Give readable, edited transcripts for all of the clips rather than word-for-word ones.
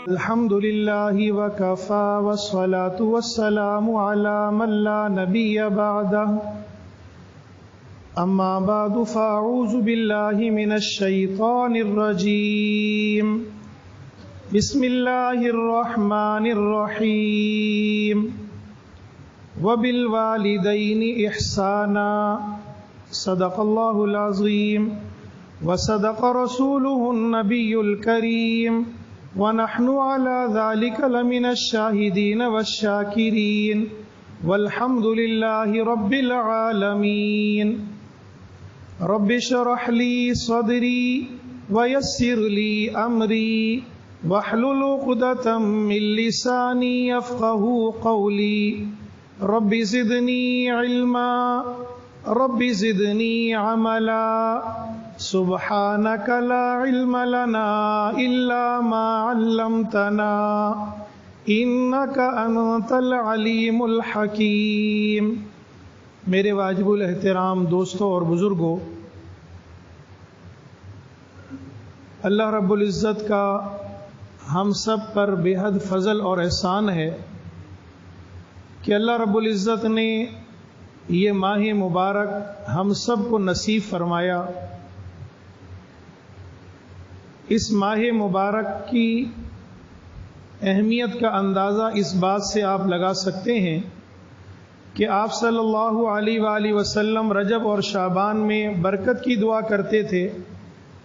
الحمد لله وكفى والصلاة والسلام على من لا نبي بعده أما بعد فأعوذ بالله من الشيطان الرجيم بسم الله الرحمن الرحيم وبالوالدين إحسانا صدق الله العظيم وصدق رسوله النبي الكريم ونحن على ذلك لمن الشاهدين والشاكرين والحمد لله رب العالمين رب اشرح لي صدري ويسر لي أمري واحلل عقدة من لساني يفقهوا قولي رب زدني علما رب زدني عملا سبحانك لا علم لنا إلا ما علمتنا إنك أنت العليم الحكيم۔ میرے واجب الاحترام دوستوں اور بزرگوں، اللہ رب العزت کا ہم سب پر بے حد فضل اور احسان ہے کہ اللہ رب العزت نے یہ ماہ مبارک ہم سب کو نصیب فرمایا۔ اس ماہ مبارک کی اہمیت کا اندازہ اس بات سے آپ لگا سکتے ہیں کہ آپ صلی اللہ علیہ وآلہ وسلم رجب اور شعبان میں برکت کی دعا کرتے تھے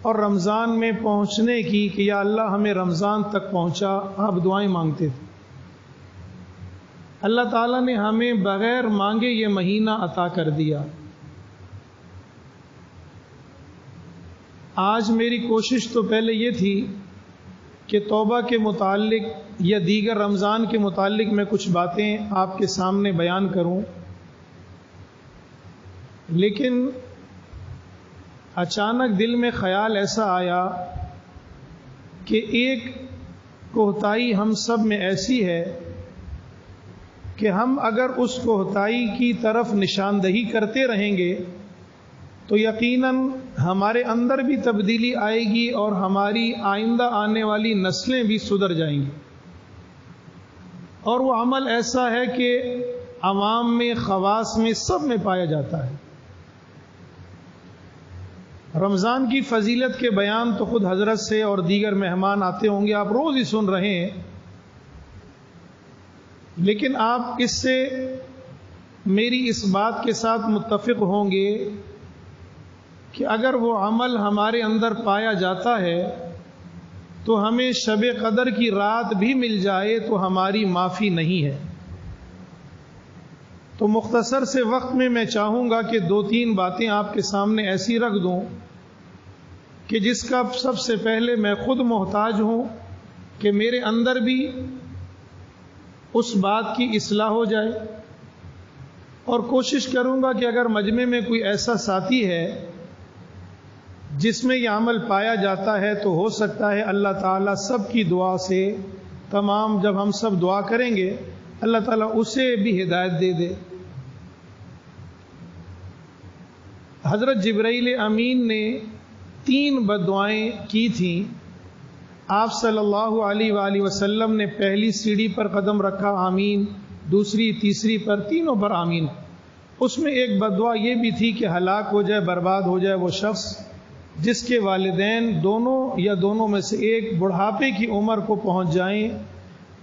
اور رمضان میں پہنچنے کی کہ یا اللہ ہمیں رمضان تک پہنچا، آپ دعائیں مانگتے تھے۔ اللہ تعالیٰ نے ہمیں بغیر مانگے یہ مہینہ عطا کر دیا۔ آج میری کوشش تو پہلے یہ تھی کہ توبہ کے متعلق یا دیگر رمضان کے متعلق میں کچھ باتیں آپ کے سامنے بیان کروں، لیکن اچانک دل میں خیال ایسا آیا کہ ایک کوتاہی ہم سب میں ایسی ہے کہ ہم اگر اس کوتاہی کی طرف نشاندہی کرتے رہیں گے تو یقیناً ہمارے اندر بھی تبدیلی آئے گی اور ہماری آئندہ آنے والی نسلیں بھی سدھر جائیں گی۔ اور وہ عمل ایسا ہے کہ عوام میں، خواص میں، سب میں پایا جاتا ہے۔ رمضان کی فضیلت کے بیان تو خود حضرت سے اور دیگر مہمان آتے ہوں گے، آپ روز ہی سن رہے ہیں، لیکن آپ اس سے میری اس بات کے ساتھ متفق ہوں گے کہ اگر وہ عمل ہمارے اندر پایا جاتا ہے تو ہمیں شب قدر کی رات بھی مل جائے تو ہماری معافی نہیں ہے۔ تو مختصر سے وقت میں چاہوں گا کہ 2-3 باتیں آپ کے سامنے ایسی رکھ دوں کہ جس کا سب سے پہلے میں خود محتاج ہوں کہ میرے اندر بھی اس بات کی اصلاح ہو جائے، اور کوشش کروں گا کہ اگر مجمع میں کوئی ایسا ساتھی ہے جس میں یہ عمل پایا جاتا ہے تو ہو سکتا ہے اللہ تعالیٰ سب کی دعا سے تمام، جب ہم سب دعا کریں گے اللہ تعالیٰ اسے بھی ہدایت دے دے۔ حضرت جبرائیل امین نے 3 بددعائیں کی تھیں۔ آپ صلی اللہ علیہ وآلہ وسلم نے پہلی سیڑھی پر قدم رکھا، آمین، دوسری تیسری پر، تینوں پر آمین۔ اس میں ایک بددعا یہ بھی تھی کہ ہلاک ہو جائے، برباد ہو جائے وہ شخص جس کے والدین دونوں یا دونوں میں سے ایک بڑھاپے کی عمر کو پہنچ جائیں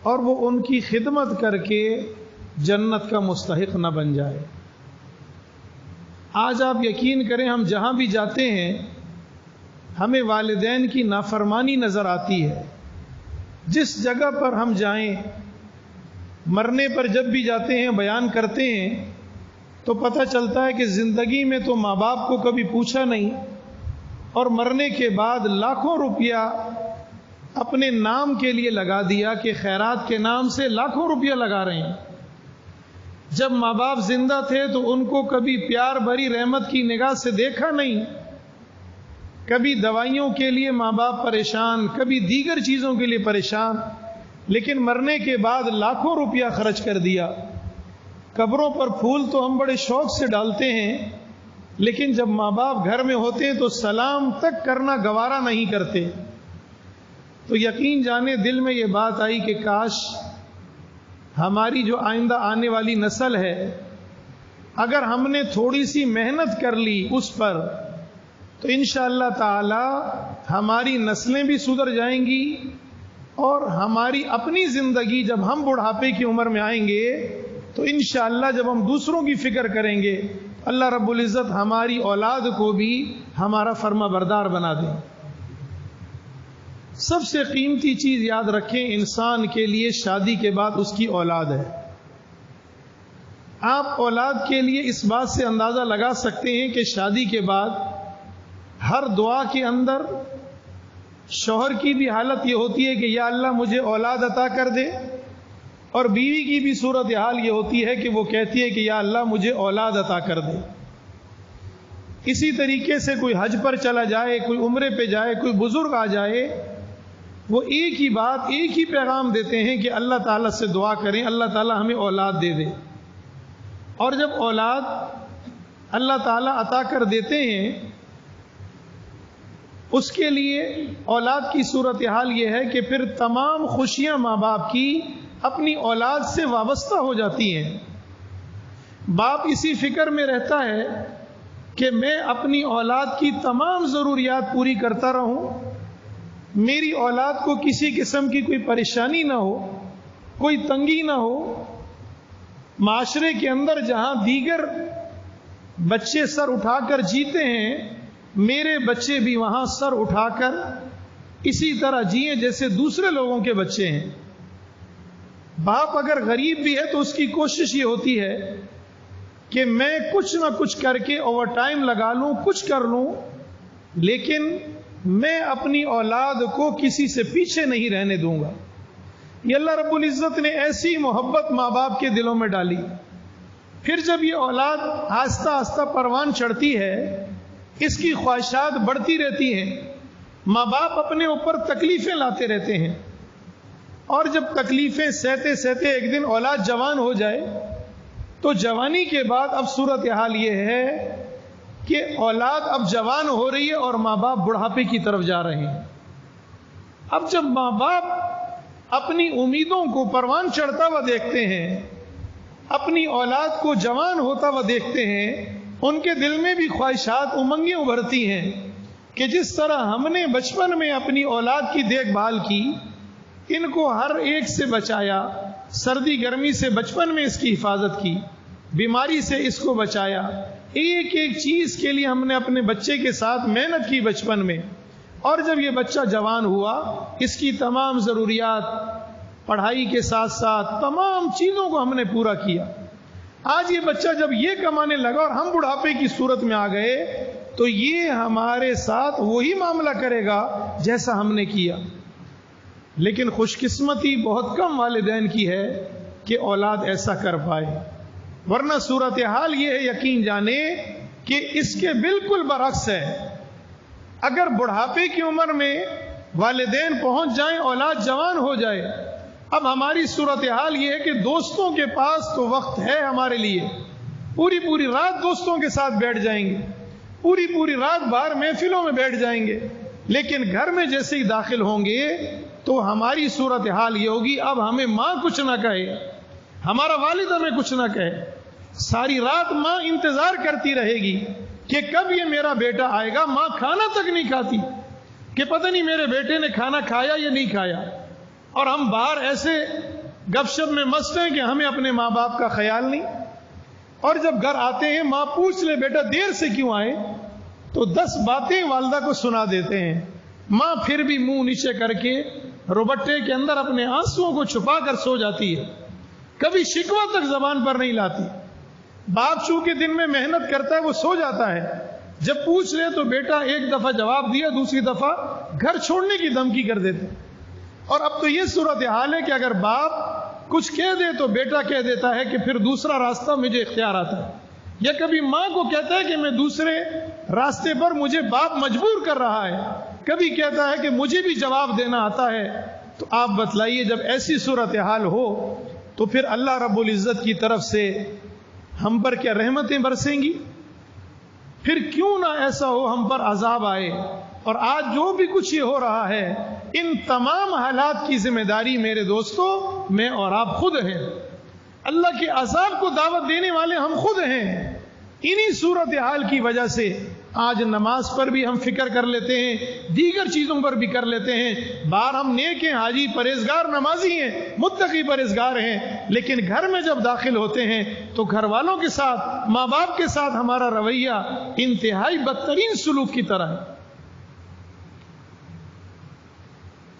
اور وہ ان کی خدمت کر کے جنت کا مستحق نہ بن جائے۔ آج آپ یقین کریں، ہم جہاں بھی جاتے ہیں ہمیں والدین کی نافرمانی نظر آتی ہے۔ جس جگہ پر ہم جائیں، مرنے پر جب بھی جاتے ہیں بیان کرتے ہیں تو پتہ چلتا ہے کہ زندگی میں تو ماں باپ کو کبھی پوچھا نہیں، اور مرنے کے بعد لاکھوں روپیہ اپنے نام کے لیے لگا دیا کہ خیرات کے نام سے لاکھوں روپیہ لگا رہے ہیں۔ جب ماں باپ زندہ تھے تو ان کو کبھی پیار بھری رحمت کی نگاہ سے دیکھا نہیں، کبھی دوائیوں کے لیے ماں باپ پریشان، کبھی دیگر چیزوں کے لیے پریشان، لیکن مرنے کے بعد لاکھوں روپیہ خرچ کر دیا۔ قبروں پر پھول تو ہم بڑے شوق سے ڈالتے ہیں، لیکن جب ماں باپ گھر میں ہوتے ہیں تو سلام تک کرنا گوارا نہیں کرتے۔ تو یقین جانے دل میں یہ بات آئی کہ کاش ہماری جو آئندہ آنے والی نسل ہے، اگر ہم نے تھوڑی سی محنت کر لی اس پر، تو انشاءاللہ تعالی ہماری نسلیں بھی سدھر جائیں گی، اور ہماری اپنی زندگی جب ہم بڑھاپے کی عمر میں آئیں گے تو انشاءاللہ جب ہم دوسروں کی فکر کریں گے، اللہ رب العزت ہماری اولاد کو بھی ہمارا فرما بردار بنا دیں۔ سب سے قیمتی چیز یاد رکھیں، انسان کے لیے شادی کے بعد اس کی اولاد ہے۔ آپ اولاد کے لیے اس بات سے اندازہ لگا سکتے ہیں کہ شادی کے بعد ہر دعا کے اندر شوہر کی بھی حالت یہ ہوتی ہے کہ یا اللہ مجھے اولاد عطا کر دے، اور بیوی کی بھی صورتحال یہ ہوتی ہے کہ وہ کہتی ہے کہ یا اللہ مجھے اولاد عطا کر دے۔ اسی طریقے سے کوئی حج پر چلا جائے، کوئی عمرے پہ جائے، کوئی بزرگ آ جائے، وہ ایک ہی بات، ایک ہی پیغام دیتے ہیں کہ اللہ تعالیٰ سے دعا کریں اللہ تعالیٰ ہمیں اولاد دے دے۔ اور جب اولاد اللہ تعالیٰ عطا کر دیتے ہیں، اس کے لیے اولاد کی صورتحال یہ ہے کہ پھر تمام خوشیاں ماں باپ کی اپنی اولاد سے وابستہ ہو جاتی ہیں۔ باپ اسی فکر میں رہتا ہے کہ میں اپنی اولاد کی تمام ضروریات پوری کرتا رہوں، میری اولاد کو کسی قسم کی کوئی پریشانی نہ ہو، کوئی تنگی نہ ہو۔ معاشرے کے اندر جہاں دیگر بچے سر اٹھا کر جیتے ہیں، میرے بچے بھی وہاں سر اٹھا کر اسی طرح جئیں جیسے دوسرے لوگوں کے بچے ہیں۔ باپ اگر غریب بھی ہے تو اس کی کوشش یہ ہوتی ہے کہ میں کچھ نہ کچھ کر کے اوور ٹائم لگا لوں، کچھ کر لوں، لیکن میں اپنی اولاد کو کسی سے پیچھے نہیں رہنے دوں گا۔ یہ اللہ رب العزت نے ایسی محبت ماں باپ کے دلوں میں ڈالی۔ پھر جب یہ اولاد آہستہ آہستہ پروان چڑھتی ہے، اس کی خواہشات بڑھتی رہتی ہیں، ماں باپ اپنے اوپر تکلیفیں لاتے رہتے ہیں، اور جب تکلیفیں سہتے سہتے ایک دن اولاد جوان ہو جائے تو جوانی کے بعد اب صورتحال یہ ہے کہ اولاد اب جوان ہو رہی ہے اور ماں باپ بڑھاپے کی طرف جا رہے ہیں۔ اب جب ماں باپ اپنی امیدوں کو پروان چڑھتا ہوا دیکھتے ہیں، اپنی اولاد کو جوان ہوتا ہوا دیکھتے ہیں، ان کے دل میں بھی خواہشات، امنگیں ابھرتی ہیں کہ جس طرح ہم نے بچپن میں اپنی اولاد کی دیکھ بھال کی، ان کو ہر ایک سے بچایا، سردی گرمی سے بچپن میں اس کی حفاظت کی، بیماری سے اس کو بچایا، ایک ایک چیز کے لیے ہم نے اپنے بچے کے ساتھ محنت کی بچپن میں، اور جب یہ بچہ جوان ہوا، اس کی تمام ضروریات، پڑھائی کے ساتھ ساتھ تمام چیزوں کو ہم نے پورا کیا۔ آج یہ بچہ جب یہ کمانے لگا اور ہم بڑھاپے کی صورت میں آ گئے تو یہ ہمارے ساتھ وہی معاملہ کرے گا جیسا ہم نے کیا۔ لیکن خوش قسمتی بہت کم والدین کی ہے کہ اولاد ایسا کر پائے، ورنہ صورتحال یہ ہے یقین جانے کہ اس کے بالکل برعکس ہے۔ اگر بڑھاپے کی عمر میں والدین پہنچ جائیں، اولاد جوان ہو جائے، اب ہماری صورتحال یہ ہے کہ دوستوں کے پاس تو وقت ہے ہمارے لیے، پوری پوری رات دوستوں کے ساتھ بیٹھ جائیں گے، پوری پوری رات باہر محفلوں میں بیٹھ جائیں گے، لیکن گھر میں جیسے ہی داخل ہوں گے تو ہماری صورتحال یہ ہوگی اب ہمیں ماں کچھ نہ کہے، ہمارا والد ہمیں کچھ نہ کہے۔ ساری رات ماں انتظار کرتی رہے گی کہ کب یہ میرا بیٹا آئے گا۔ ماں کھانا تک نہیں کھاتی کہ پتہ نہیں میرے بیٹے نے کھانا کھایا یا نہیں کھایا، اور ہم باہر ایسے گپ شپ میں مست ہیں کہ ہمیں اپنے ماں باپ کا خیال نہیں۔ اور جب گھر آتے ہیں ماں پوچھ لے بیٹا دیر سے کیوں آئے، تو 10 باتیں والدہ کو سنا دیتے ہیں۔ ماں پھر بھی منہ نیچے کر کے روبٹے کے اندر اپنے آنسوؤں کو چھپا کر سو جاتی ہے، کبھی شکوہ تک زبان پر نہیں لاتی۔ باپ چونکہ دن میں محنت کرتا ہے وہ سو جاتا ہے، جب پوچھ لے تو بیٹا ایک دفعہ جواب دیا، دوسری دفعہ گھر چھوڑنے کی دھمکی کر دیتے۔ اور اب تو یہ صورتحال ہے کہ اگر باپ کچھ کہہ دے تو بیٹا کہہ دیتا ہے کہ پھر دوسرا راستہ مجھے اختیار آتا ہے، یا کبھی ماں کو کہتا ہے کہ میں دوسرے راستے پر مجھے باپ مجبور کر رہا ہے، کبھی کہتا ہے کہ مجھے بھی جواب دینا آتا ہے۔ تو آپ بتلائیے جب ایسی صورتحال ہو تو پھر اللہ رب العزت کی طرف سے ہم پر کیا رحمتیں برسیں گی؟ پھر کیوں نہ ایسا ہو ہم پر عذاب آئے اور آج جو بھی کچھ یہ ہو رہا ہے، ان تمام حالات کی ذمہ داری میرے دوستو میں اور آپ خود ہیں۔ اللہ کے عذاب کو دعوت دینے والے ہم خود ہیں۔ انہی صورتحال کی وجہ سے آج نماز پر بھی ہم فکر کر لیتے ہیں، دیگر چیزوں پر بھی کر لیتے ہیں۔ باہر ہم نیک ہیں، حاجی پرہیزگار نمازی ہیں، متقی پرہیزگار ہیں، لیکن گھر میں جب داخل ہوتے ہیں تو گھر والوں کے ساتھ، ماں باپ کے ساتھ ہمارا رویہ انتہائی بدترین سلوک کی طرح ہے۔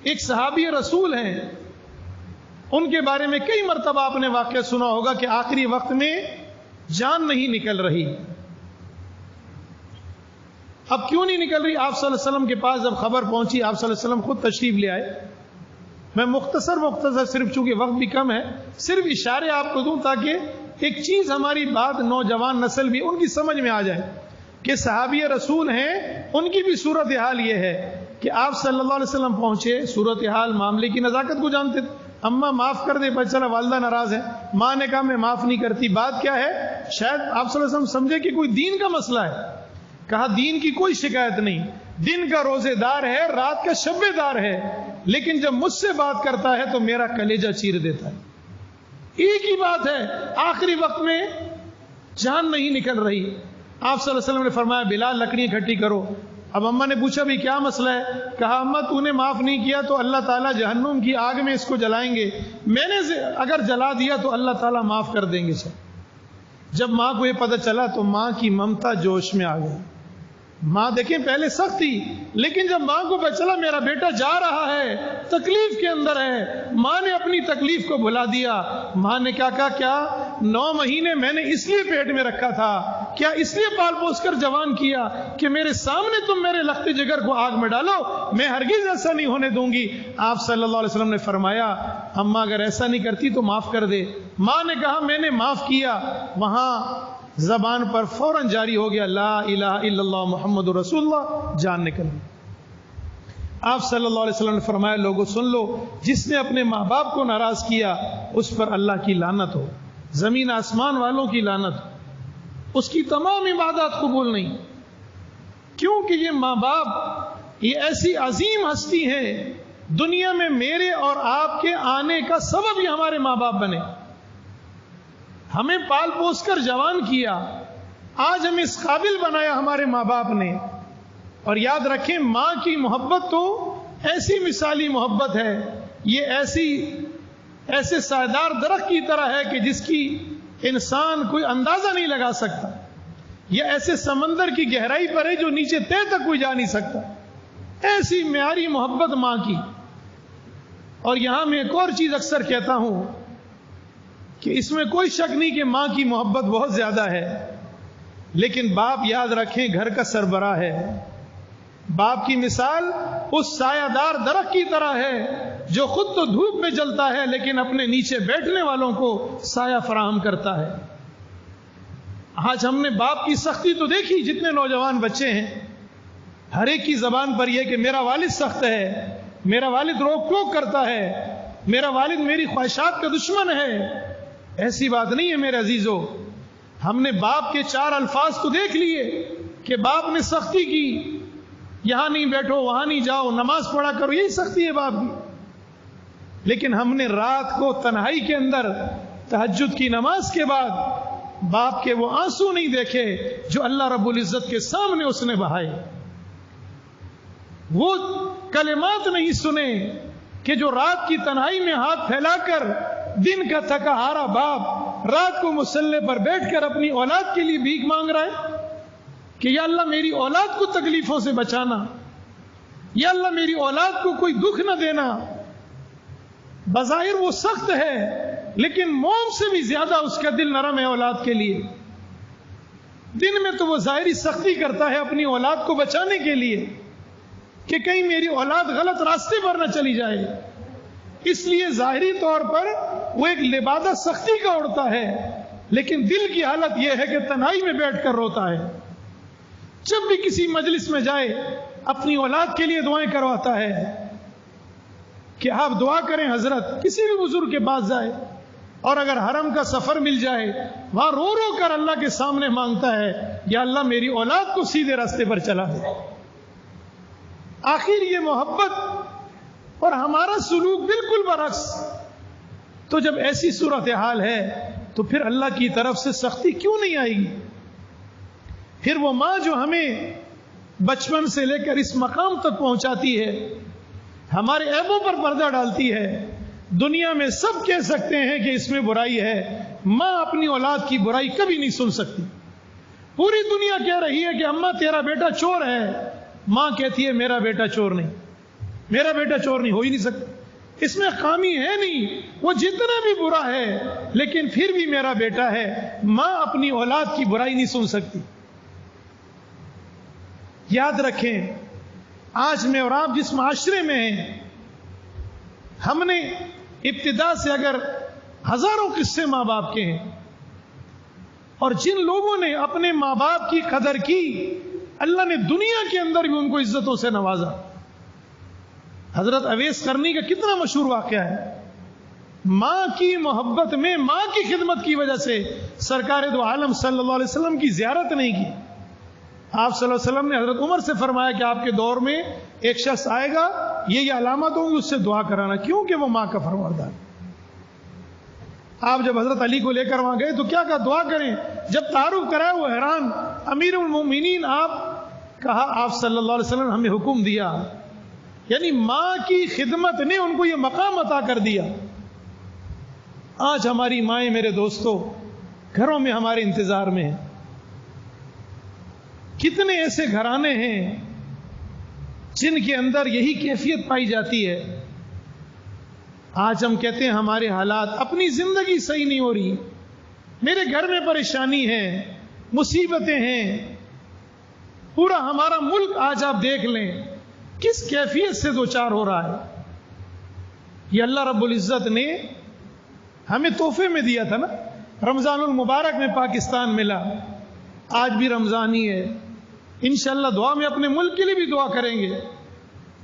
ایک صحابی رسول ہیں، ان کے بارے میں کئی مرتبہ آپ نے واقعہ سنا ہوگا کہ آخری وقت میں جان نہیں نکل رہی۔ اب کیوں نہیں نکل رہی؟ آپ صلی اللہ علیہ وسلم کے پاس جب خبر پہنچی، آپ صلی اللہ علیہ وسلم خود تشریف لے آئے۔ میں مختصر صرف چونکہ وقت بھی کم ہے، صرف اشارے آپ کو دوں تاکہ ایک چیز ہماری بات نوجوان نسل بھی ان کی سمجھ میں آ جائے کہ صحابی رسول ہیں، ان کی بھی صورتحال یہ ہے کہ آپ صلی اللہ علیہ وسلم پہنچے، صورتحال معاملے کی نزاکت کو جانتے تھے۔ اماں معاف کر دے، پتہ چلا والدہ ناراض ہے، ماں نے کہا میں معاف نہیں کرتی، بات کیا ہے؟ شاید آپ صلی اللہ علیہ وسلم سمجھے کہ کوئی دین کا مسئلہ ہے۔ کہا دین کی کوئی شکایت نہیں، دن کا روزے دار ہے، رات کا شبے دار ہے، لیکن جب مجھ سے بات کرتا ہے تو میرا کلیجہ چیر دیتا ہے۔ ایک ہی بات ہے، آخری وقت میں جان نہیں نکل رہی۔ آپ صلی اللہ علیہ وسلم نے فرمایا بلال لکڑیاں اکٹھی کرو۔ اب اماں نے پوچھا بھی کیا مسئلہ ہے؟ کہا اماں تو نے معاف نہیں کیا تو اللہ تعالیٰ جہنم کی آگ میں اس کو جلائیں گے، میں نے اگر جلا دیا تو اللہ تعالیٰ معاف کر دیں گے۔ جب ماں کو یہ پتہ چلا تو ماں کی ممتا جوش میں آ گئی۔ ماں دیکھیں پہلے سخت تھی، لیکن جب ماں کو پتہ چلا میرا بیٹا جا رہا ہے، تکلیف کے اندر ہے، ماں نے اپنی تکلیف کو بھلا دیا۔ ماں نے کیا کہا؟ کیا 9 مہینے میں نے اس لیے پیٹ میں رکھا تھا، کیا اس لیے پال پوس کر جوان کیا کہ میرے سامنے تم میرے لخت جگر کو آگ میں ڈالو؟ میں ہرگز ایسا نہیں ہونے دوں گی۔ آپ صلی اللہ علیہ وسلم نے فرمایا اماں اگر ایسا نہیں کرتی تو معاف کر دے۔ ماں نے کہا میں نے معاف کیا۔ وہاں زبان پر فوراً جاری ہو گیا لا الہ الا اللہ محمد رسول اللہ، جان نکل گئی۔ آپ صلی اللہ علیہ وسلم نے فرمایا لوگوں سن لو، جس نے اپنے ماں باپ کو ناراض کیا اس پر اللہ کی لعنت ہو، زمین آسمان والوں کی لعنت ہو، اس کی تمام عبادات قبول نہیں، کیونکہ یہ ماں باپ یہ ایسی عظیم ہستی ہیں، دنیا میں میرے اور آپ کے آنے کا سبب یہ ہمارے ماں باپ بنے، ہمیں پال پوس کر جوان کیا، آج ہمیں اس قابل بنایا ہمارے ماں باپ نے۔ اور یاد رکھیں ماں کی محبت تو ایسی مثالی محبت ہے، یہ ایسے سایدار درخت کی طرح ہے کہ جس کی انسان کوئی اندازہ نہیں لگا سکتا، یہ ایسے سمندر کی گہرائی پر ہے جو نیچے تہ تک کوئی جا نہیں سکتا، ایسی معیاری محبت ماں کی۔ اور یہاں میں ایک اور چیز اکثر کہتا ہوں کہ اس میں کوئی شک نہیں کہ ماں کی محبت بہت زیادہ ہے، لیکن باپ یاد رکھیں گھر کا سربراہ ہے۔ باپ کی مثال اس سایہ دار درخت کی طرح ہے جو خود تو دھوپ میں جلتا ہے لیکن اپنے نیچے بیٹھنے والوں کو سایہ فراہم کرتا ہے۔ آج ہم نے باپ کی سختی تو دیکھی، جتنے نوجوان بچے ہیں ہر ایک کی زبان پر یہ کہ میرا والد سخت ہے، میرا والد روک ٹوک کرتا ہے، میرا والد میری خواہشات کا دشمن ہے۔ ایسی بات نہیں ہے میرے عزیزو، ہم نے باپ کے 4 الفاظ تو دیکھ لیے کہ باپ نے سختی کی، یہاں نہیں بیٹھو، وہاں نہیں جاؤ، نماز پڑھا کرو، یہی سختی ہے باپ کی۔ لیکن ہم نے رات کو تنہائی کے اندر تہجد کی نماز کے بعد باپ کے وہ آنسو نہیں دیکھے جو اللہ رب العزت کے سامنے اس نے بہائے، وہ کلمات نہیں سنے کہ جو رات کی تنہائی میں ہاتھ پھیلا کر دن کا تھکا ہارا باپ رات کو مصلی پر بیٹھ کر اپنی اولاد کے لیے بھیک مانگ رہا ہے کہ یا اللہ میری اولاد کو تکلیفوں سے بچانا، یا اللہ میری اولاد کو کوئی دکھ نہ دینا۔ بظاہر وہ سخت ہے لیکن موم سے بھی زیادہ اس کا دل نرم ہے اولاد کے لیے۔ دن میں تو وہ ظاہری سختی کرتا ہے اپنی اولاد کو بچانے کے لیے کہ کہیں میری اولاد غلط راستے پر نہ چلی جائے، اس لیے ظاہری طور پر وہ ایک لبادہ سختی کا اڑتا ہے، لیکن دل کی حالت یہ ہے کہ تنہائی میں بیٹھ کر روتا ہے۔ جب بھی کسی مجلس میں جائے اپنی اولاد کے لیے دعائیں کرواتا ہے کہ آپ دعا کریں حضرت، کسی بھی بزرگ کے پاس جائے، اور اگر حرم کا سفر مل جائے وہاں رو رو کر اللہ کے سامنے مانگتا ہے یا اللہ میری اولاد کو سیدھے راستے پر چلا دے۔ آخر یہ محبت اور ہمارا سلوک بالکل برعکس. تو جب ایسی صورتحال ہے تو پھر اللہ کی طرف سے سختی کیوں نہیں آئے گی؟ پھر وہ ماں جو ہمیں بچپن سے لے کر اس مقام تک پہنچاتی ہے، ہمارے عیبوں پر پردہ ڈالتی ہے، دنیا میں سب کہہ سکتے ہیں کہ اس میں برائی ہے، ماں اپنی اولاد کی برائی کبھی نہیں سن سکتی. پوری دنیا کہہ رہی ہے کہ اماں تیرا بیٹا چور ہے، ماں کہتی ہے میرا بیٹا چور نہیں، میرا بیٹا چور نہیں، ہو ہی نہیں سکتا، اس میں خامی ہے نہیں، وہ جتنا بھی برا ہے لیکن پھر بھی میرا بیٹا ہے. ماں اپنی اولاد کی برائی نہیں سن سکتی. یاد رکھیں، آج میں اور آپ جس معاشرے میں ہیں، ہم نے ابتدا سے اگر ہزاروں قصے ماں باپ کے ہیں، اور جن لوگوں نے اپنے ماں باپ کی قدر کی، اللہ نے دنیا کے اندر بھی ان کو عزتوں سے نوازا. حضرت اویس قرنی کا کتنا مشہور واقعہ ہے. ماں کی محبت میں، ماں کی خدمت کی وجہ سے سرکار دو عالم صلی اللہ علیہ وسلم کی زیارت نہیں کی. آپ صلی اللہ علیہ وسلم نے حضرت عمر سے فرمایا کہ آپ کے دور میں ایک شخص آئے گا، یہ علامت ہوں گی، اس سے دعا کرانا، کیونکہ وہ ماں کا فرماندار. آپ جب حضرت علی کو لے کر وہاں گئے تو کیا کہا؟ دعا کریں. جب تعارف کرایا وہ حیران، امیر المومنین آپ کہا، آپ صلی اللہ علیہ وسلم ہمیں حکم دیا. یعنی ماں کی خدمت نے ان کو یہ مقام عطا کر دیا. آج ہماری مائیں میرے دوستو گھروں میں ہمارے انتظار میں ہیں. کتنے ایسے گھرانے ہیں جن کے اندر یہی کیفیت پائی جاتی ہے. آج ہم کہتے ہیں ہمارے حالات، اپنی زندگی صحیح نہیں ہو رہی، میرے گھر میں پریشانی ہے، مصیبتیں ہیں. پورا ہمارا ملک آج آپ دیکھ لیں کس کیفیت سے دوچار ہو رہا ہے. یہ اللہ رب العزت نے ہمیں تحفے میں دیا تھا نا. رمضان المبارک میں پاکستان ملا، آج بھی رمضان ہی ہے. انشاءاللہ دعا میں اپنے ملک کے لیے بھی دعا کریں گے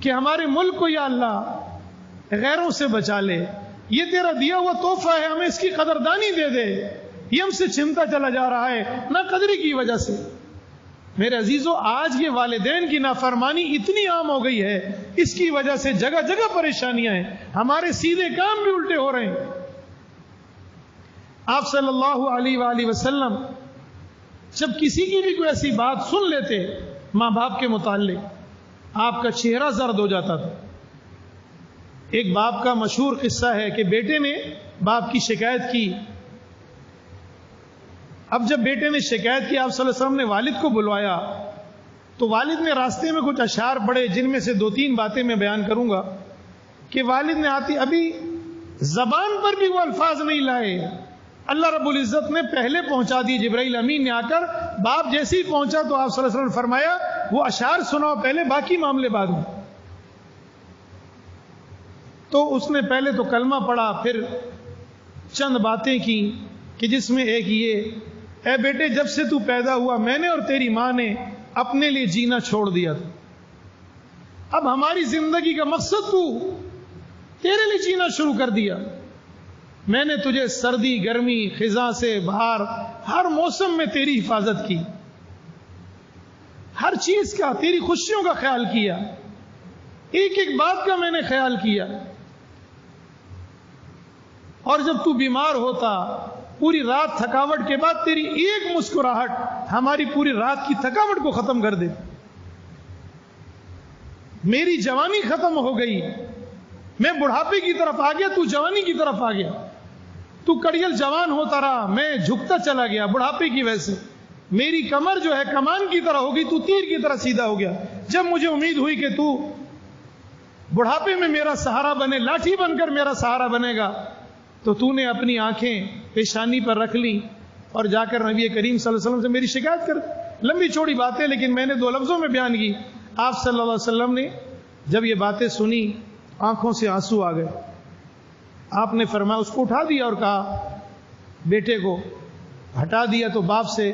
کہ ہمارے ملک کو یا اللہ غیروں سے بچا لے. یہ تیرا دیا ہوا تحفہ ہے، ہمیں اس کی قدردانی دے دے. یہ ہم سے چھنتا چلا جا رہا ہے نہ قدری کی وجہ سے. میرے عزیزو، آج یہ والدین کی نافرمانی اتنی عام ہو گئی ہے، اس کی وجہ سے جگہ جگہ پریشانیاں ہیں، ہمارے سیدھے کام بھی الٹے ہو رہے ہیں. آپ صلی اللہ علیہ وآلہ وسلم جب کسی کی بھی کوئی ایسی بات سن لیتے ماں باپ کے متعلق، آپ کا چہرہ زرد ہو جاتا تھا. ایک باپ کا مشہور قصہ ہے کہ بیٹے نے باپ کی شکایت کی. اب جب بیٹے نے شکایت کی، آپ صلی اللہ علیہ وسلم نے والد کو بلوایا تو والد نے راستے میں کچھ اشعار پڑھے، جن میں سے 2-3 باتیں میں بیان کروں گا کہ والد نے آتی ابھی زبان پر بھی وہ الفاظ نہیں لائے، اللہ رب العزت نے پہلے پہنچا دی. جبرائیل امین نے آ کر باپ جیسے ہی پہنچا تو آپ صلی اللہ علیہ وسلم نے فرمایا وہ اشعار سناؤ پہلے، باقی معاملے بعد میں. تو اس نے پہلے تو کلمہ پڑھا، پھر چند باتیں کی کہ جس میں ایک یہ، اے بیٹے جب سے تو پیدا ہوا میں نے اور تیری ماں نے اپنے لیے جینا چھوڑ دیا تھا، اب ہماری زندگی کا مقصد تو تیرے لیے جینا شروع کر دیا. میں نے تجھے سردی گرمی خزاں سے باہر ہر موسم میں تیری حفاظت کی، ہر چیز کا، تیری خوشیوں کا خیال کیا، ایک ایک بات کا میں نے خیال کیا. اور جب تو بیمار ہوتا پوری رات تھکاوٹ کے بعد تیری ایک مسکراہٹ ہماری پوری رات کی تھکاوٹ کو ختم کر دے. میری جوانی ختم ہو گئی، میں بڑھاپے کی طرف آ گیا، تو جوانی کی طرف آ گیا. تو کڑیل جوان ہوتا رہا، میں جھکتا چلا گیا بڑھاپے کی وجہ سے. میری کمر جو ہے کمان کی طرح ہو گئی، تو تیر کی طرح سیدھا ہو گیا. جب مجھے امید ہوئی کہ تو بڑھاپے میں میرا سہارا بنے، لاٹھی بن کر میرا سہارا بنے گا، تو نے اپنی آنکھیں پیشانی پر رکھ لی اور جا کر نبی کریم صلی اللہ علیہ وسلم سے میری شکایت کر. لمبی چوڑی باتیں لیکن میں نے 2 لفظوں میں بیان کی. آپ صلی اللہ علیہ وسلم نے جب یہ باتیں سنی آنکھوں سے آنسو آ گئے. آپ نے فرمایا، اس کو اٹھا دیا اور کہا بیٹے کو ہٹا دیا. تو باپ سے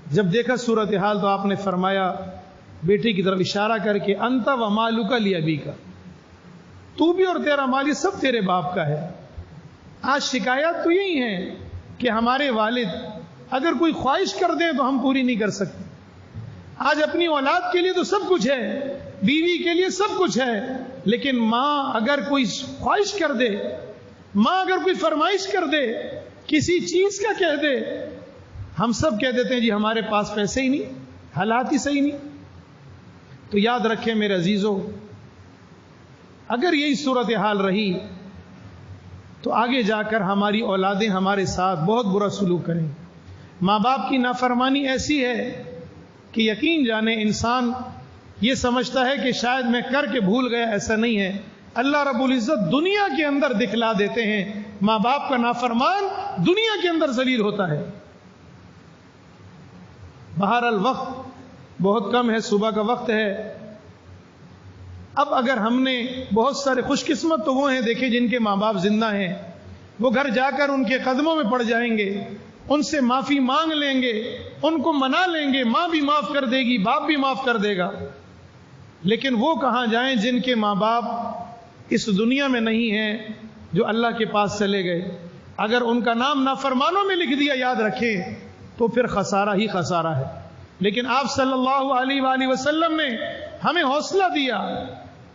جب دیکھا صورتحال تو آپ نے فرمایا بیٹے کی طرف اشارہ کر کے، انت و مالک لابیک، تو بھی اور تیرا مال یہ سب تیرے باپ کا ہے. آج شکایات تو یہی ہیں کہ ہمارے والد اگر کوئی خواہش کر دیں تو ہم پوری نہیں کر سکتے. آج اپنی اولاد کے لیے تو سب کچھ ہے، بیوی کے لیے سب کچھ ہے، لیکن ماں اگر کوئی خواہش کر دے، ماں اگر کوئی فرمائش کر دے، کسی چیز کا کہہ دے، ہم سب کہہ دیتے ہیں جی ہمارے پاس پیسے ہی نہیں، حالات ہی صحیح نہیں۔ تو یاد رکھیں میرے عزیزو، اگر یہی صورتحال رہی تو آگے جا کر ہماری اولادیں ہمارے ساتھ بہت برا سلوک کریں۔ ماں باپ کی نافرمانی ایسی ہے کہ یقین جانے انسان یہ سمجھتا ہے کہ شاید میں کر کے بھول گیا، ایسا نہیں ہے۔ اللہ رب العزت دنیا کے اندر دکھلا دیتے ہیں، ماں باپ کا نافرمان دنیا کے اندر ذلیل ہوتا ہے۔ بہرحال وقت بہت کم ہے، صبح کا وقت ہے۔ اب اگر ہم نے بہت سارے خوش قسمت تو وہ ہیں دیکھیں جن کے ماں باپ زندہ ہیں، وہ گھر جا کر ان کے قدموں میں پڑ جائیں گے، ان سے معافی مانگ لیں گے، ان کو منا لیں گے، ماں بھی معاف کر دے گی، باپ بھی معاف کر دے گا۔ لیکن وہ کہاں جائیں جن کے ماں باپ اس دنیا میں نہیں ہیں، جو اللہ کے پاس چلے گئے؟ اگر ان کا نام نافرمانوں میں لکھ دیا، یاد رکھیں، تو پھر خسارہ ہی خسارہ ہے۔ لیکن آپ صلی اللہ علیہ وآلہ وسلم نے ہمیں حوصلہ دیا،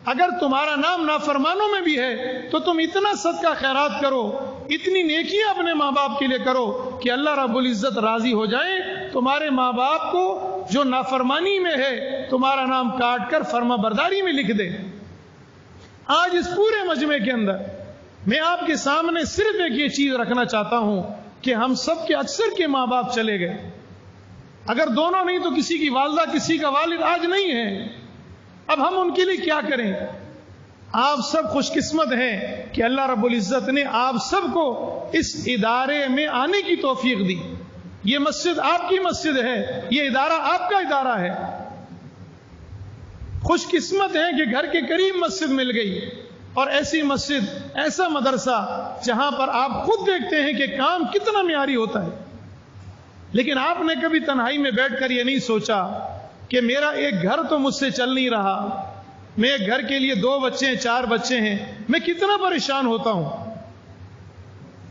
اگر تمہارا نام نافرمانوں میں بھی ہے تو تم اتنا صدقہ خیرات کرو، اتنی نیکیاں اپنے ماں باپ کے لیے کرو کہ اللہ رب العزت راضی ہو جائے، تمہارے ماں باپ کو جو نافرمانی میں ہے تمہارا نام کاٹ کر فرما برداری میں لکھ دے۔ آج اس پورے مجمع کے اندر میں آپ کے سامنے صرف ایک یہ چیز رکھنا چاہتا ہوں کہ ہم سب کے اکثر کے ماں باپ چلے گئے، اگر دونوں نہیں تو کسی کی والدہ، کسی کا والد آج نہیں ہے، اب ہم ان کے لیے کیا کریں؟ آپ سب خوش قسمت ہیں کہ اللہ رب العزت نے آپ سب کو اس ادارے میں آنے کی توفیق دی۔ یہ مسجد آپ کی مسجد ہے، یہ ادارہ آپ کا ادارہ ہے۔ خوش قسمت ہیں کہ گھر کے قریب مسجد مل گئی، اور ایسی مسجد، ایسا مدرسہ جہاں پر آپ خود دیکھتے ہیں کہ کام کتنا معیاری ہوتا ہے۔ لیکن آپ نے کبھی تنہائی میں بیٹھ کر یہ نہیں سوچا کہ میرا ایک گھر تو مجھ سے چل نہیں رہا، میں ایک گھر کے لیے 2 بچے ہیں، 4 بچے ہیں، میں کتنا پریشان ہوتا ہوں۔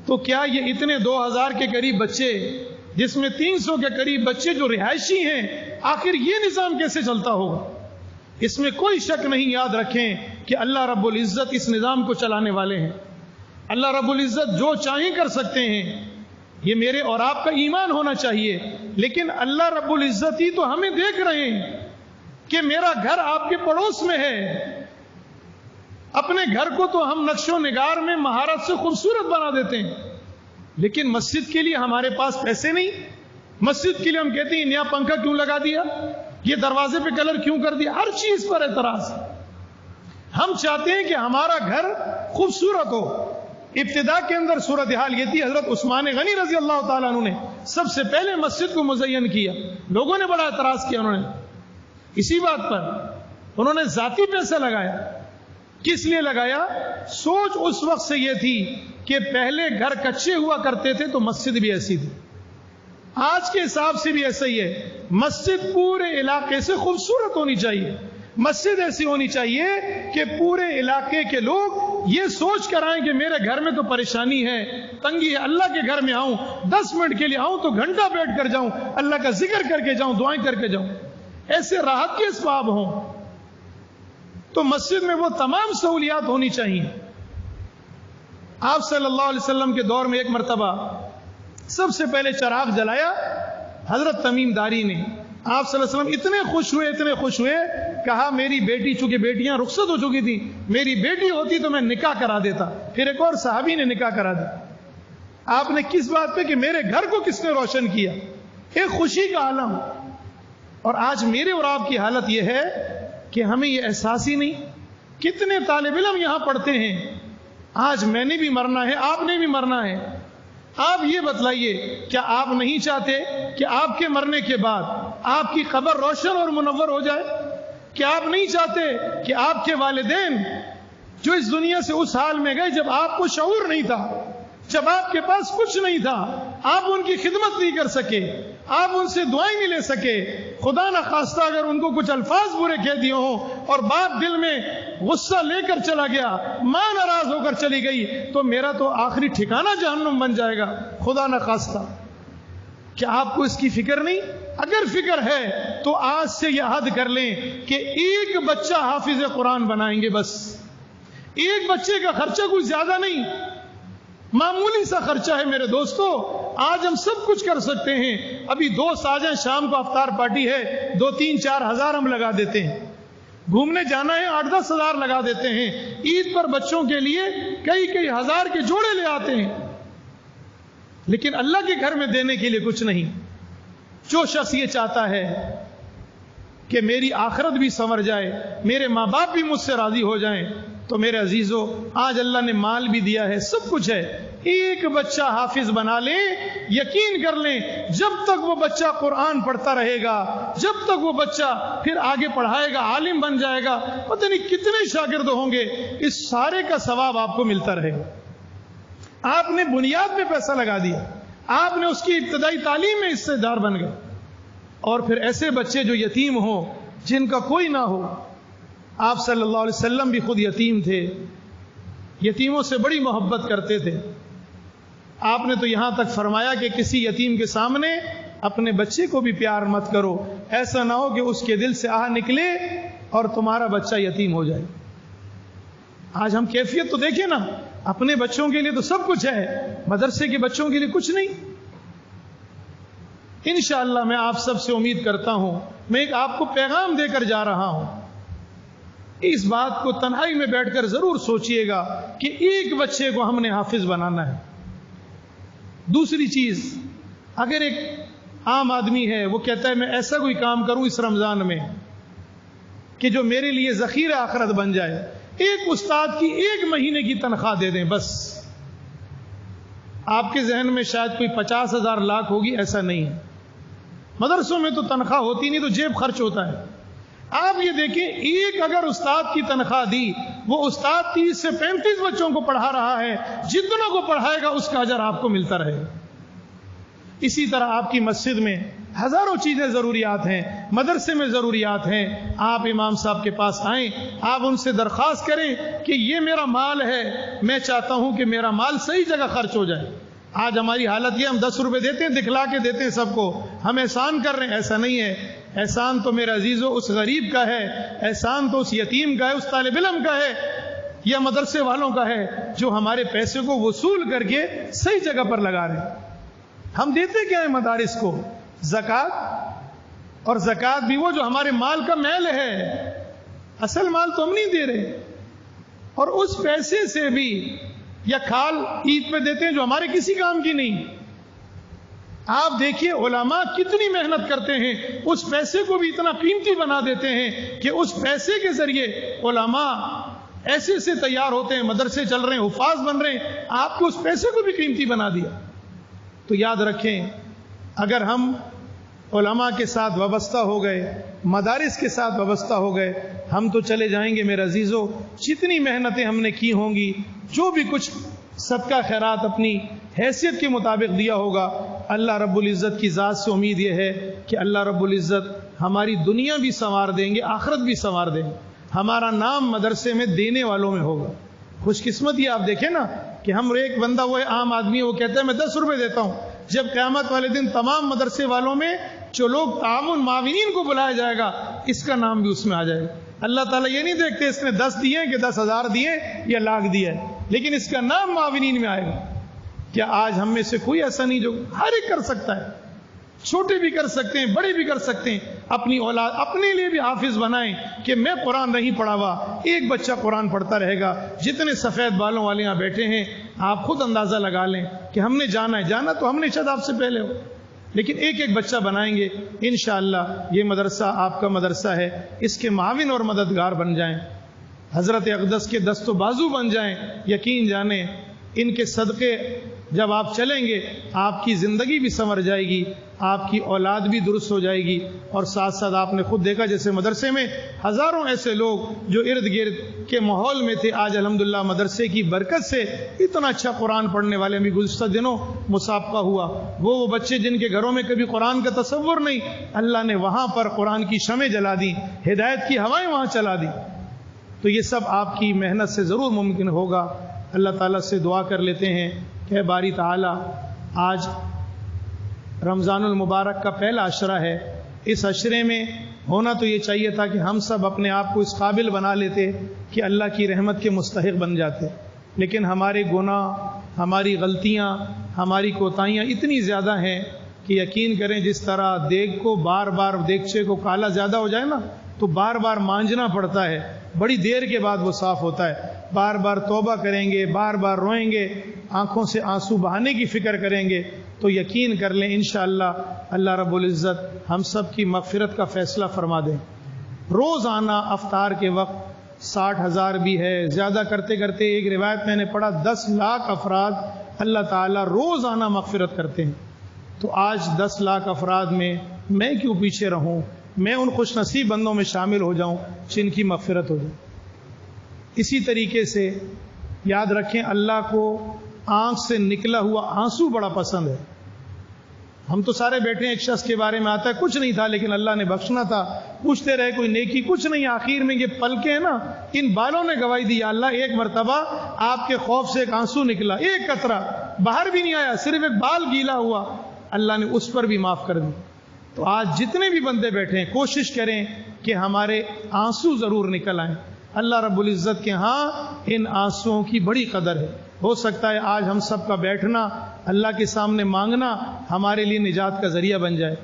تو کیا یہ اتنے 2000 کے قریب بچے، جس میں 300 کے قریب بچے جو رہائشی ہیں، آخر یہ نظام کیسے چلتا ہوگا؟ اس میں کوئی شک نہیں، یاد رکھیں کہ اللہ رب العزت اس نظام کو چلانے والے ہیں۔ اللہ رب العزت جو چاہیں کر سکتے ہیں، یہ میرے اور آپ کا ایمان ہونا چاہیے۔ لیکن اللہ رب العزت ہی تو ہمیں دیکھ رہے ہیں کہ میرا گھر آپ کے پڑوس میں ہے۔ اپنے گھر کو تو ہم نقش و نگار میں مہارت سے خوبصورت بنا دیتے ہیں، لیکن مسجد کے لیے ہمارے پاس پیسے نہیں۔ مسجد کے لیے ہم کہتے ہیں نیا پنکھا کیوں لگا دیا، یہ دروازے پہ کلر کیوں کر دیا، ہر چیز پر اعتراض۔ ہم چاہتے ہیں کہ ہمارا گھر خوبصورت ہو۔ ابتدا کے اندر صورتحال یہ تھی، حضرت عثمان غنی رضی اللہ تعالیٰ عنہ نے سب سے پہلے مسجد کو مزین کیا، لوگوں نے بڑا اعتراض کیا، انہوں نے اسی بات پر انہوں نے ذاتی پیسہ لگایا۔ کس لیے لگایا؟ سوچ اس وقت سے یہ تھی کہ پہلے گھر کچے ہوا کرتے تھے تو مسجد بھی ایسی تھی، آج کے حساب سے بھی ایسا ہی ہے۔ مسجد پورے علاقے سے خوبصورت ہونی چاہیے، مسجد ایسی ہونی چاہیے کہ پورے علاقے کے لوگ یہ سوچ کر آئیں کہ میرے گھر میں تو پریشانی ہے، تنگی ہے، اللہ کے گھر میں آؤں 10 منٹ کے لیے آؤں تو گھنٹہ بیٹھ کر جاؤں، اللہ کا ذکر کر کے جاؤں، دعائیں کر کے جاؤں، ایسے راحت کے اسباب ہوں۔ تو مسجد میں وہ تمام سہولیات ہونی چاہیے۔ آپ صلی اللہ علیہ وسلم کے دور میں ایک مرتبہ سب سے پہلے چراغ جلایا حضرت تمیم داری نے۔ آپ صلی اللہ علیہ وسلم اتنے خوش ہوئے، کہا میری بیٹی، چونکہ بیٹیاں رخصت ہو چکی تھی، میری بیٹی ہوتی تو میں نکاح کرا دیتا۔ پھر ایک اور صحابی نے نکاح کرا دیا۔ آپ نے کس بات پہ؟ کہ میرے گھر کو کس نے روشن کیا، ایک خوشی کا عالم۔ اور آج میرے اور آپ کی حالت یہ ہے کہ ہمیں یہ احساس ہی نہیں۔ کتنے طالب علم یہاں پڑھتے ہیں، آج میں نے بھی مرنا ہے، آپ نے بھی مرنا ہے۔ آپ یہ بتلائیے، کیا آپ نہیں چاہتے کہ آپ کے مرنے کے بعد آپ کی قبر روشن اور منور ہو جائے؟ کیا آپ نہیں چاہتے کہ آپ کے والدین جو اس دنیا سے اس حال میں گئے جب آپ کو شعور نہیں تھا، جب آپ کے پاس کچھ نہیں تھا، آپ ان کی خدمت نہیں کر سکے، آپ ان سے دعائیں نہیں لے سکے، خدا نخواستہ اگر ان کو کچھ الفاظ برے کہہ دیے ہوں اور باپ دل میں غصہ لے کر چلا گیا، ماں ناراض ہو کر چلی گئی، تو میرا تو آخری ٹھکانہ جہنم بن جائے گا، خدا نخواستہ۔ کیا آپ کو اس کی فکر نہیں؟ اگر فکر ہے تو آج سے یہ عہد کر لیں کہ ایک بچہ حافظ قرآن بنائیں گے. بس ایک بچے کا خرچہ کوئی زیادہ نہیں، معمولی سا خرچہ ہے میرے دوستو. آج ہم سب کچھ کر سکتے ہیں. ابھی دوست آ جائیں، شام کو افطار پارٹی ہے، 2-3-4 ہزار ہم لگا دیتے ہیں. گھومنے جانا ہے 8-10 ہزار لگا دیتے ہیں. عید پر بچوں کے لیے کئی ہزار کے جوڑے لے آتے ہیں. لیکن اللہ کے گھر میں دینے کے لیے کچھ نہیں. جو شخص یہ چاہتا ہے کہ میری آخرت بھی سنور جائے، میرے ماں باپ بھی مجھ سے راضی ہو جائیں، تو میرے عزیزو آج اللہ نے مال بھی دیا ہے، سب کچھ ہے. ایک بچہ حافظ بنا لیں، یقین کر لیں جب تک وہ بچہ قرآن پڑھتا رہے گا، جب تک وہ بچہ پھر آگے پڑھائے گا، عالم بن جائے گا، پتہ نہیں کتنے شاگرد ہوں گے، اس سارے کا ثواب آپ کو ملتا رہے گا. آپ نے بنیاد پہ پیسہ لگا دیا، آپ نے اس کی ابتدائی تعلیم میں حصے دار بن گئے. اور پھر ایسے بچے جو یتیم ہوں، جن کا کوئی نہ ہو. آپ صلی اللہ علیہ وسلم بھی خود یتیم تھے، یتیموں سے بڑی محبت کرتے تھے. آپ نے تو یہاں تک فرمایا کہ کسی یتیم کے سامنے اپنے بچے کو بھی پیار مت کرو، ایسا نہ ہو کہ اس کے دل سے آہ نکلے اور تمہارا بچہ یتیم ہو جائے. آج ہم کیفیت تو دیکھیں نا، اپنے بچوں کے لیے تو سب کچھ ہے، مدرسے کے بچوں کے لیے کچھ نہیں. انشاءاللہ میں آپ سب سے امید کرتا ہوں، میں ایک آپ کو پیغام دے کر جا رہا ہوں. اس بات کو تنہائی میں بیٹھ کر ضرور سوچئے گا کہ ایک بچے کو ہم نے حافظ بنانا ہے. دوسری چیز، اگر ایک عام آدمی ہے، وہ کہتا ہے میں ایسا کوئی کام کروں اس رمضان میں کہ جو میرے لیے ذخیرہ آخرت بن جائے. ایک استاد کی 1 مہینے کی تنخواہ دے دیں بس. آپ کے ذہن میں شاید کوئی 50,000 لاکھ ہوگی، ایسا نہیں ہے. مدرسوں میں تو تنخواہ ہوتی نہیں، تو جیب خرچ ہوتا ہے. آپ یہ دیکھیں، ایک اگر استاد کی تنخواہ دی، وہ استاد 30 سے 35 بچوں کو پڑھا رہا ہے، جتنوں کو پڑھائے گا اس کا اجر آپ کو ملتا رہے گا. اسی طرح آپ کی مسجد میں ہزاروں چیزیں ضروریات ہیں، مدرسے میں ضروریات ہیں. آپ امام صاحب کے پاس آئیں، آپ ان سے درخواست کریں کہ یہ میرا مال ہے، میں چاہتا ہوں کہ میرا مال صحیح جگہ خرچ ہو جائے. آج ہماری حالت یہ، ہم 10 روپے دیتے ہیں، دکھلا کے دیتے ہیں سب کو، ہم احسان کر رہے ہیں. ایسا نہیں ہے. احسان تو میرے عزیزو اس غریب کا ہے، احسان تو اس یتیم کا ہے، اس طالب علم کا ہے، یا مدرسے والوں کا ہے جو ہمارے پیسے کو وصول کر کے صحیح جگہ پر لگا رہے ہیں. ہم دیتے کیا ہے مدارس کو؟ زکوٰۃ. اور زکوٰۃ بھی وہ جو ہمارے مال کا میل ہے، اصل مال تو ہم نہیں دے رہے. اور اس پیسے سے بھی یا کھال عید پہ دیتے ہیں جو ہمارے کسی کام کی نہیں. آپ دیکھیے علماء کتنی محنت کرتے ہیں، اس پیسے کو بھی اتنا قیمتی بنا دیتے ہیں کہ اس پیسے کے ذریعے علماء ایسے سے تیار ہوتے ہیں، مدرسے چل رہے ہیں، حفاظ بن رہے ہیں. آپ کو اس پیسے کو بھی قیمتی بنا دیا. تو یاد رکھیں، اگر ہم علماء کے ساتھ وابستہ ہو گئے، مدارس کے ساتھ وابستہ ہو گئے، ہم تو چلے جائیں گے میرے عزیزو. جتنی محنتیں ہم نے کی ہوں گی، جو بھی کچھ صدقہ خیرات اپنی حیثیت کے مطابق دیا ہوگا، اللہ رب العزت کی ذات سے امید یہ ہے کہ اللہ رب العزت ہماری دنیا بھی سنوار دیں گے، آخرت بھی سنوار دیں گے. ہمارا نام مدرسے میں دینے والوں میں ہوگا. خوش قسمتی آپ دیکھیں نا کہ ہم ایک بندہ، وہ عام آدمی ہے، وہ کہتا ہے میں 10 روپے دیتا ہوں. جب قیامت والے دن تمام مدرسے والوں میں جو لوگ تعاون معاونین کو بلایا جائے گا، اس کا نام بھی اس میں آ جائے گا. اللہ تعالیٰ یہ نہیں دیکھتے اس نے 10 دیے کہ 10,000 دیے یا لاکھ دیے، لیکن اس کا نام معاونین میں آئے گا. کیا آج ہم میں سے کوئی ایسا نہیں جو ہر ایک کر سکتا ہے؟ چھوٹے بھی کر سکتے ہیں، بڑے بھی کر سکتے ہیں. اپنی اولاد اپنے لیے بھی حافظ بنائیں کہ میں قرآن نہیں پڑھا ہوا، ایک بچہ قرآن پڑھتا رہے گا. جتنے سفید بالوں والے یہاں بیٹھے ہیں، آپ خود اندازہ لگا لیں کہ ہم نے جانا تو ہم نے شاید آپ سے پہلے ہو، لیکن ایک ایک بچہ بنائیں گے. انشاءاللہ یہ مدرسہ آپ کا مدرسہ ہے، اس کے معاون اور مددگار بن جائیں، حضرت اقدس کے دست و بازو بن جائیں. یقین جانیں ان کے صدقے جب آپ چلیں گے، آپ کی زندگی بھی سنور جائے گی، آپ کی اولاد بھی درست ہو جائے گی. اور ساتھ ساتھ آپ نے خود دیکھا جیسے مدرسے میں ہزاروں ایسے لوگ جو ارد گرد کے ماحول میں تھے، آج الحمدللہ مدرسے کی برکت سے اتنا اچھا قرآن پڑھنے والے. بھی گزشتہ دنوں مسابقہ ہوا، وہ بچے جن کے گھروں میں کبھی قرآن کا تصور نہیں، اللہ نے وہاں پر قرآن کی شمع جلا دی، ہدایت کی ہوائیں وہاں چلا دی. تو یہ سب آپ کی محنت سے ضرور ممکن ہوگا. اللہ تعالیٰ سے دعا کر لیتے ہیں کہ باری تعالیٰ آج رمضان المبارک کا پہلا عشرہ ہے. اس عشرے میں ہونا تو یہ چاہیے تھا کہ ہم سب اپنے آپ کو اس قابل بنا لیتے کہ اللہ کی رحمت کے مستحق بن جاتے، لیکن ہمارے گناہ، ہماری غلطیاں، ہماری کوتاہیاں اتنی زیادہ ہیں کہ یقین کریں جس طرح دیگ کو بار بار دیگچے کو کالا زیادہ ہو جائے نا تو بار بار مانجنا پڑتا ہے، بڑی دیر کے بعد وہ صاف ہوتا ہے. بار بار توبہ کریں گے، بار بار روئیں گے، آنکھوں سے آنسو بہانے کی فکر کریں گے تو یقین کر لیں انشاءاللہ اللہ رب العزت ہم سب کی مغفرت کا فیصلہ فرما دیں. روزانہ افطار کے وقت 60,000 بھی ہے، زیادہ کرتے کرتے ایک روایت میں نے پڑھا 10 لاکھ افراد اللہ تعالیٰ روزانہ مغفرت کرتے ہیں. تو آج 10 لاکھ افراد میں کیوں پیچھے رہوں؟ میں ان خوش نصیب بندوں میں شامل ہو جاؤں جن کی مغفرت ہو جائے. اسی طریقے سے یاد رکھیں اللہ کو آنکھ سے نکلا ہوا آنسو بڑا پسند ہے. ہم تو سارے بیٹھے ہیں، ایک شخص کے بارے میں آتا ہے کچھ نہیں تھا لیکن اللہ نے بخشنا تھا، پوچھتے رہے کوئی نیکی، کچھ نہیں، آخر میں یہ پلکیں ہیں نا ان بالوں نے گواہی دی اللہ ایک مرتبہ آپ کے خوف سے ایک آنسو نکلا، ایک قطرہ باہر بھی نہیں آیا، صرف ایک بال گیلا ہوا، اللہ نے اس پر بھی معاف کر دی. تو آج جتنے بھی بندے بیٹھے ہیں کوشش کریں کہ ہمارے آنسو ضرور نکل آئیں. اللہ رب العزت کے ہاں ان آنسوؤں کی بڑی قدر ہے. ہو سکتا ہے آج ہم سب کا بیٹھنا، اللہ کے سامنے مانگنا ہمارے لیے نجات کا ذریعہ بن جائے.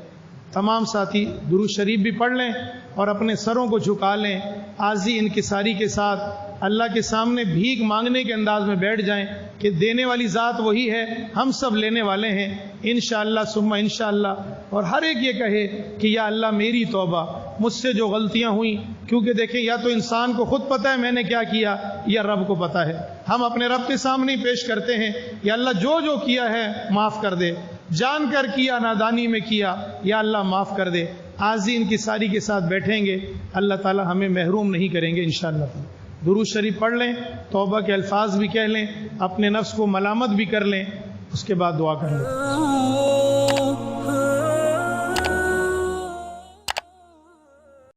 تمام ساتھی درود شریف بھی پڑھ لیں اور اپنے سروں کو جھکا لیں، عاجزی انکساری کے ساتھ اللہ کے سامنے بھیک مانگنے کے انداز میں بیٹھ جائیں کہ دینے والی ذات وہی ہے، ہم سب لینے والے ہیں انشاءاللہ ثم انشاءاللہ. اور ہر ایک یہ کہے کہ یا اللہ میری توبہ، مجھ سے جو غلطیاں ہوئیں، کیونکہ دیکھیں یا تو انسان کو خود پتہ ہے میں نے کیا کیا یا رب کو پتہ ہے. ہم اپنے رب کے سامنے پیش کرتے ہیں یا اللہ جو کیا ہے معاف کر دے، جان کر کیا نادانی میں کیا یا اللہ معاف کر دے. عاجزی انکساری کے ساتھ بیٹھیں گے اللہ تعالی ہمیں محروم نہیں کریں گے انشاءاللہ. درود شریف پڑھ لیں، توبہ کے الفاظ بھی کہہ لیں، اپنے نفس کو ملامت بھی کر لیں، اس کے بعد دعا کر لیں.